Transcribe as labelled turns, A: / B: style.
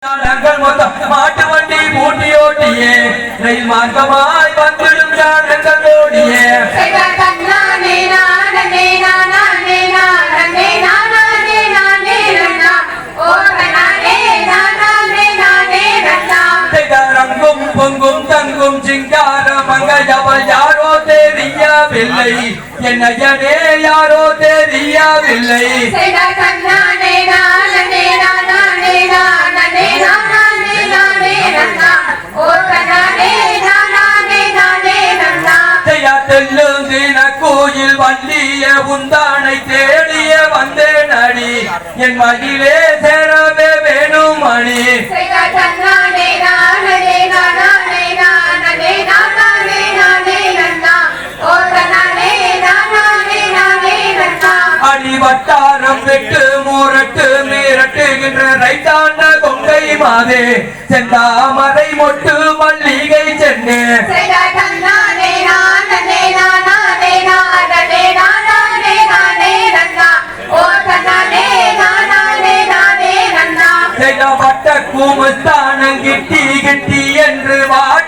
A: மாட்டு வண்டி பூட்டி ஓட்டியே ரயில் மார்க்கமாய் வந்துடும் ஜானங்கள் ஓடியே ரங்கும் பொங்கும் தங்கும் சிங்கார மங்கையவள் யாரோ தெரியவில்லை என்னையனே யாரோ தெரியவில்லை கோயில் வள்ளிய உந்தானை தேடிய வந்தேன் அடி என் மகிழே சேரவே வேணும் அணி அடி வட்டாரம் வெட்டு மூரட்டு மீரட்டுகின்ற ரைட்டான கொங்கை மாதே செந்தாமரை மொட்டு மல்லிகை சென்னே பட்ட கூமஸ்தானம் கிட்டி கிட்டி என்று வாட்டி